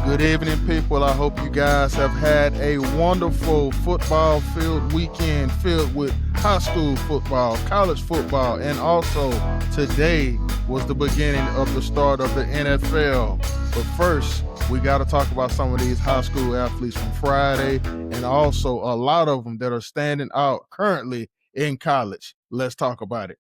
Good evening, people. I hope you guys have had a wonderful football-filled weekend filled with high school football, college football, and also today was the beginning of the start of the NFL. But first, we got to talk about some of these high school athletes from Friday and also a lot of them that are standing out currently in college. Let's talk about it.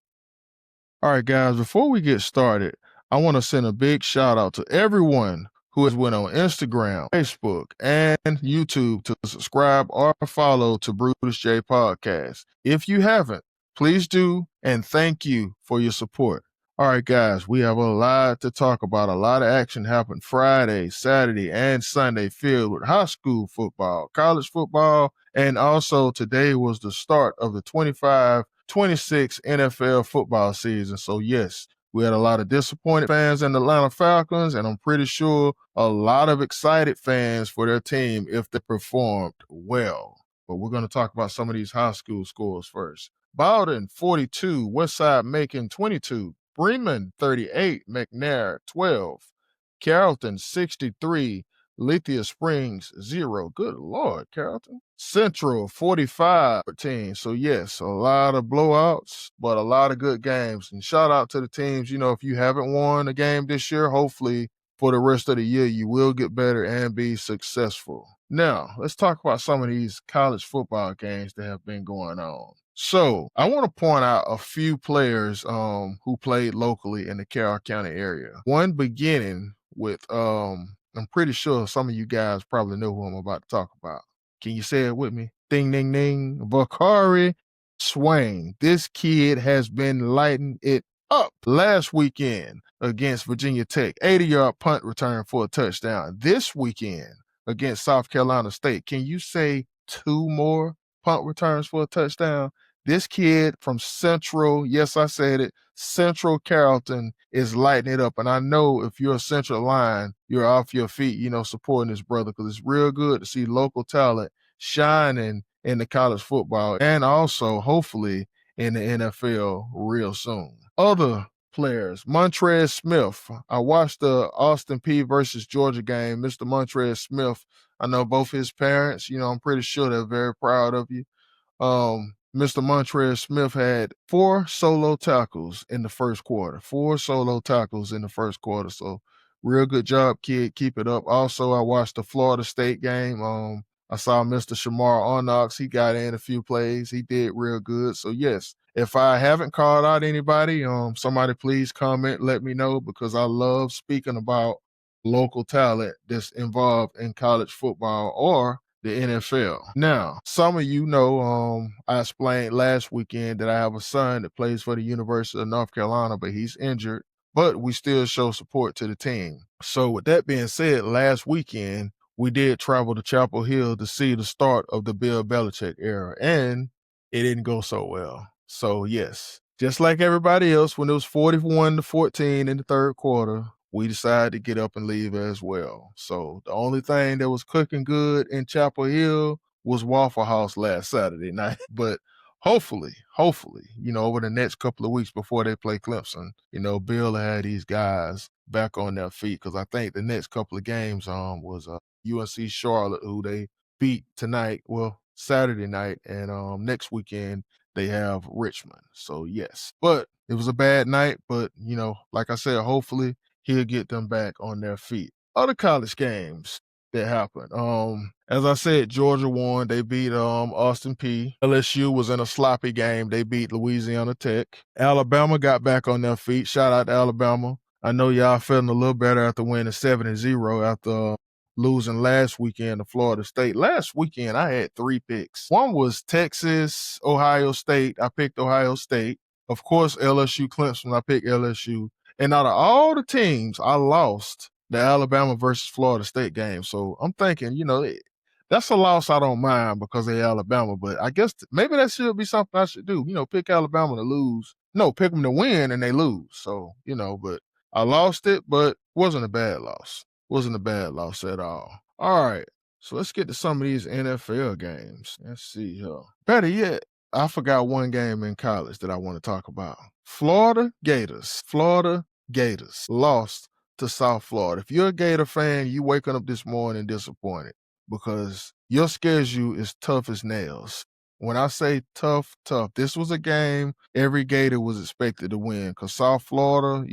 All right, guys, before we get started, I want to send a big shout out to everyone who has went on Instagram, Facebook, and YouTube to subscribe or follow to Brutus J Podcast. If you haven't, please do, and thank you for your support. All right, guys, we have a lot to talk about. A lot of action happened Friday, Saturday, and Sunday filled with high school football, college football, and also today was the start of the 25-26 NFL football season. So, yes, we had a lot of disappointed fans in the Atlanta Falcons, and I'm pretty sure a lot of excited fans for their team if they performed well. But we're going to talk about some of these high school scores first. Bowden, 42. Westside Macon, 22. Bremen, 38. McNair, 12. Carrollton, 63. Lithia Springs, 0. Good Lord, Carrollton. Central, 45, 13. So, yes, a lot of blowouts, but a lot of good games. And shout out to the teams. You know, if you haven't won a game this year, hopefully for the rest of the year, you will get better and be successful. Now, let's talk about some of these college football games that have been going on. So, I want to point out a few players who played locally in the Carroll County area. One beginning with I'm pretty sure some of you guys probably know who I'm about to talk about. Can you say it with me? Ding, ding, ding. Vakari Swain. This kid has been lighting it up last weekend against Virginia Tech. 80-yard punt return for a touchdown. This weekend against South Carolina State. Can you say 2 more punt returns for a touchdown? This kid from Central, yes, I said it, Central Carrollton is lighting it up. And I know if you're a Central line, you're off your feet, supporting this brother because it's real good to see local talent shining in the college football and also hopefully in the NFL real soon. Other players, Montrez Smith. I watched the Austin Peay versus Georgia game. Mr. Montrez Smith, I know both his parents, I'm pretty sure they're very proud of you. Mr. Montrez Smith had 4 solo tackles in the first quarter. 4 solo tackles in the first quarter. So real good job, kid. Keep it up. Also, I watched the Florida State game. I saw Mr. Shamar Onox. He got in a few plays. He did real good. So yes, if I haven't called out anybody, somebody please comment, let me know because I love speaking about local talent that's involved in college football or the NFL. Now, some of you know, I explained last weekend that I have a son that plays for the University of North Carolina, but he's injured, but we still show support to the team. So with that being said, last weekend, we did travel to Chapel Hill to see the start of the Bill Belichick era, and it didn't go so well. So yes, just like everybody else, when it was 41-14 in the third quarter, we decided to get up and leave as well. So the only thing that was cooking good in Chapel Hill was Waffle House last Saturday night. But hopefully, over the next couple of weeks before they play Clemson, Bill had these guys back on their feet because I think the next couple of games was UNC Charlotte, who they beat tonight, Saturday night, and next weekend they have Richmond. So yes, but it was a bad night, but like I said, hopefully he'll get them back on their feet. Other college games that happened. As I said, Georgia won. They beat Austin Peay. LSU was in a sloppy game. They beat Louisiana Tech. Alabama got back on their feet. Shout out to Alabama. I know y'all feeling a little better after winning 7-0 after losing last weekend to Florida State. Last weekend, I had 3 picks. One was Texas, Ohio State. I picked Ohio State. Of course, LSU, Clemson. I picked LSU. And out of all the teams, I lost the Alabama versus Florida State game. So I'm thinking, that's a loss I don't mind because they're Alabama. But I guess maybe that should be something I should do. Pick Alabama to lose. No, pick them to win and they lose. So, but I lost it, but wasn't a bad loss. Wasn't a bad loss at all. All right. So let's get to some of these NFL games. Let's see here. Better yet, I forgot one game in college that I want to talk about. Florida Gators lost to South Florida. If you're a Gator fan, you waking up this morning disappointed because your schedule is tough as nails. When I say tough, tough, this was a game every Gator was expected to win because South Florida,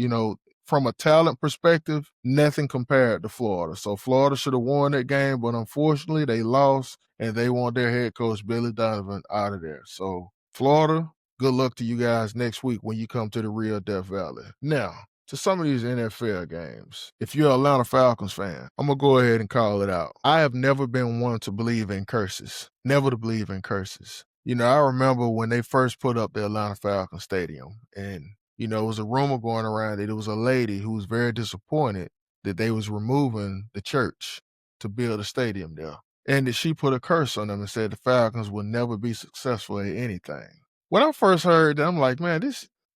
from a talent perspective, nothing compared to Florida. So Florida should have won that game, but unfortunately they lost and they want their head coach, Billy Donovan, out of there. So Florida, good luck to you guys next week when you come to the real Death Valley. Now, to some of these NFL games, if you're an Atlanta Falcons fan, I'm going to go ahead and call it out. I have never been one to believe in curses. Never to believe in curses. I remember when they first put up the Atlanta Falcons Stadium, and, it was a rumor going around that it was a lady who was very disappointed that they was removing the church to build a stadium there. And that she put a curse on them and said the Falcons would never be successful at anything. When I first heard that, I'm like, man,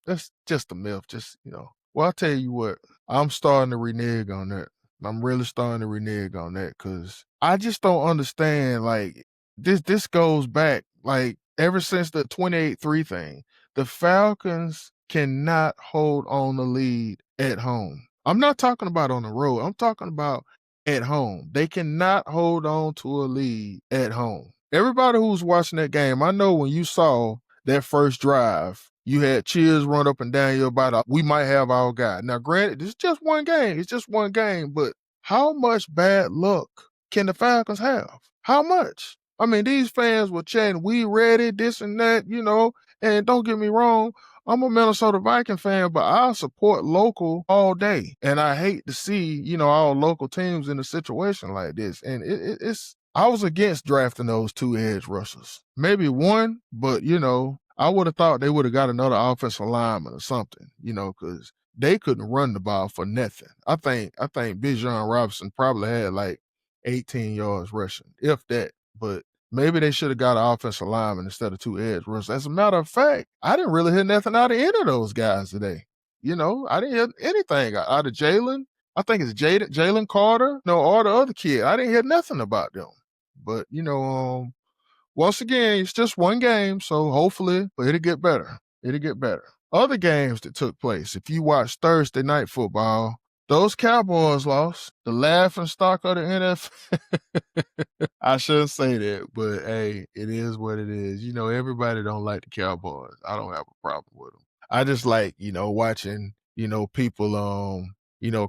that's just a myth. Well, I'll tell you what, I'm starting to renege on that. I'm really starting to renege on that because I just don't understand. Like, this goes back, like, ever since the 28-3 thing. The Falcons cannot hold on the lead at home. I'm not talking about on the road. I'm talking about at home. They cannot hold on to a lead at home. Everybody who's watching that game, I know when you saw that first drive, you had cheers run up and down your body. We might have our guy. Now, granted, this is just one game. It's just one game. But how much bad luck can the Falcons have? How much? I mean, these fans were chanting, we ready, this and that, and don't get me wrong, I'm a Minnesota Viking fan, but I support local all day. And I hate to see, our local teams in a situation like this. And it's I was against drafting those two edge rushers. Maybe one, but, I would have thought they would have got another offensive lineman or something, because they couldn't run the ball for nothing. I think Bijan Robinson probably had like 18 yards rushing, if that. But maybe they should have got an offensive lineman instead of two edge rushers. As a matter of fact, I didn't really hear nothing out of any of those guys today. I didn't hear anything out of Jalen. I think it's Jalen Carter, or the other kid. I didn't hear nothing about them. But, once again, it's just one game, so hopefully it'll get better. It'll get better. Other games that took place, if you watch Thursday night football, those Cowboys lost. The laughing stock of the NFL. I shouldn't say that, but hey, it is what it is. Everybody don't like the Cowboys. I don't have a problem with them. I just like, watching, people,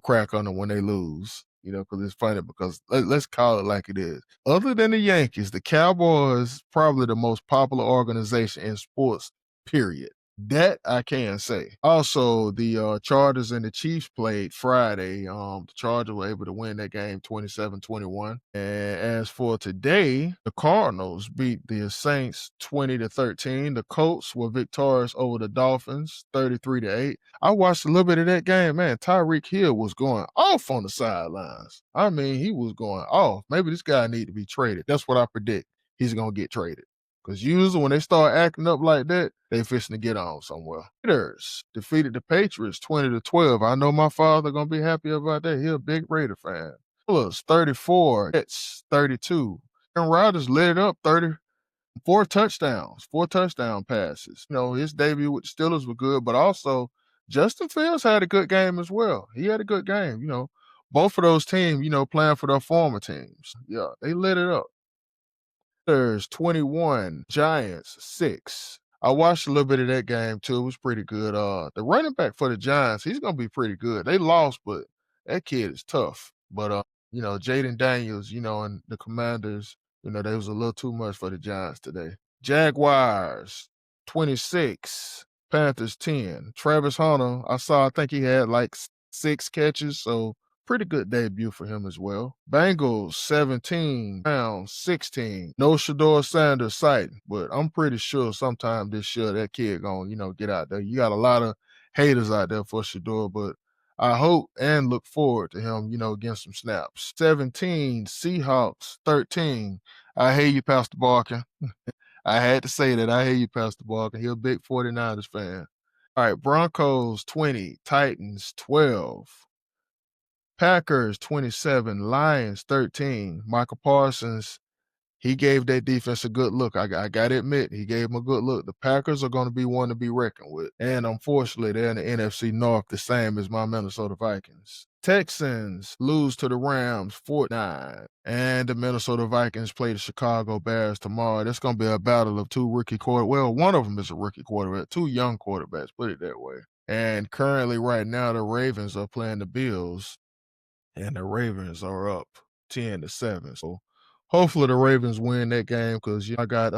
crack on them when they lose. Because it's funny because let's call it like it is. Other than the Yankees, the Cowboys probably the most popular organization in sports, period. That I can say. Also, the Chargers and the Chiefs played Friday. The Chargers were able to win that game 27-21. And as for today, the Cardinals beat the Saints 20-13. The Colts were victorious over the Dolphins 33-8. I watched a little bit of that game, man. Tyreek Hill was going off on the sidelines. I mean, he was going off. Maybe this guy need to be traded. That's what I predict. He's going to get traded. Because usually when they start acting up like that, they fishing to get on somewhere. Raiders defeated the Patriots 20-12. I know my father going to be happy about that. He a big Raider fan. Steelers 34, Jets 32. And Rodgers lit it up 4 touchdowns, 4 touchdown passes. His debut with the Steelers was good, but also Justin Fields had a good game as well. He had a good game, Both of those teams, playing for their former teams. Yeah, they lit it up. 21, Giants 6. I watched a little bit of that game too. It was pretty good. The running back for the Giants, he's gonna be pretty good. They lost, but that kid is tough. But Jaden Daniels, and the Commanders, they was a little too much for the Giants today. Jaguars 26, Panthers 10. Travis Hunter, I think he had like 6 catches, so pretty good debut for him as well. Bengals 17, Browns 16. No Shedeur Sanders sighting, but I'm pretty sure sometime this year that kid gonna, get out there. You got a lot of haters out there for Shedeur, but I hope and look forward to him, getting some snaps. 17, Seahawks 13. I hear you, Pastor Barker. I had to say that. I hear you, Pastor Barker. He's a big 49ers fan. All right, Broncos 20, Titans 12. Packers 27, Lions 13. Michael Parsons, he gave that defense a good look. I got to admit, he gave them a good look. The Packers are going to be one to be reckoned with. And unfortunately, they're in the NFC North, the same as my Minnesota Vikings. Texans lose to the Rams 49. And the Minnesota Vikings play the Chicago Bears tomorrow. That's going to be a battle of two rookie quarterbacks. Well, one of them is a rookie quarterback, two young quarterbacks, put it that way. And currently, right now, the Ravens are playing the Bills, and the Ravens are up 10-7. So hopefully the Ravens win that game because I got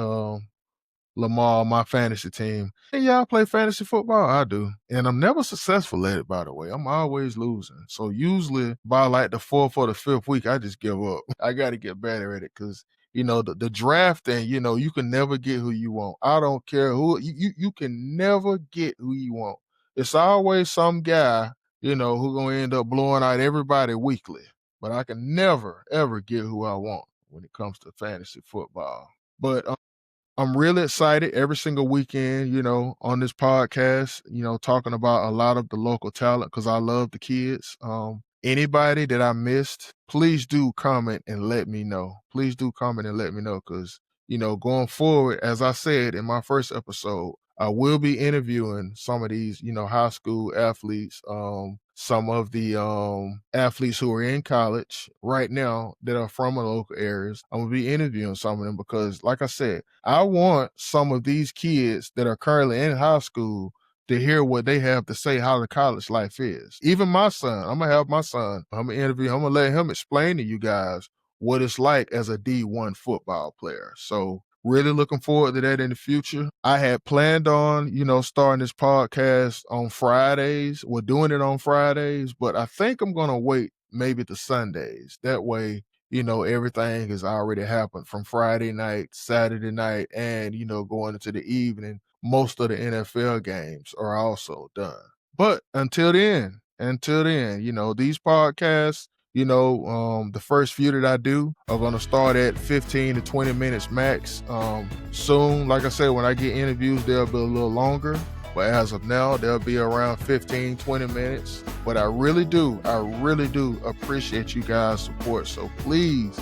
Lamar on my fantasy team. And y'all play fantasy football? I do. And I'm never successful at it, by the way. I'm always losing. So usually by like the 4th or the 5th week, I just give up. I got to get better at it because, the draft thing, you can never get who you want. I don't care who. You can never get who you want. It's always some guy, who's going to end up blowing out everybody weekly. But I can never, ever get who I want when it comes to fantasy football. But I'm really excited every single weekend, on this podcast, talking about a lot of the local talent because I love the kids. Anybody that I missed, please do comment and let me know. Please do comment and let me know because, going forward, as I said in my first episode, I will be interviewing some of these, high school athletes, some of the athletes who are in college right now that are from the local areas. I'm going to be interviewing some of them because, like I said, I want some of these kids that are currently in high school to hear what they have to say, how the college life is. Even my son, I'm going to have my son, I'm going to interview him, I'm going to let him explain to you guys what it's like as a D1 football player. So really looking forward to that in the future. I had planned on, starting this podcast on Fridays. We're doing it on Fridays, but I think I'm going to wait maybe to Sundays. That way, everything has already happened from Friday night, Saturday night, and, going into the evening. Most of the NFL games are also done. But until then, these podcasts, the first few that I do are going to start at 15 to 20 minutes max. Soon, like I said, when I get interviews, they'll be a little longer. But as of now, they'll be around 15, 20 minutes. But I really do appreciate you guys' support. So please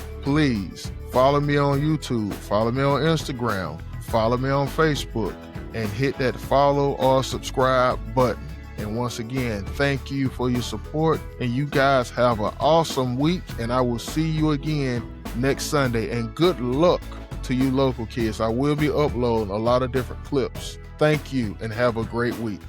follow me on YouTube, follow me on Instagram, follow me on Facebook, and hit that follow or subscribe button. And once again, thank you for your support. And you guys have an awesome week. And I will see you again next Sunday. And good luck to you local kids. I will be uploading a lot of different clips. Thank you and have a great week.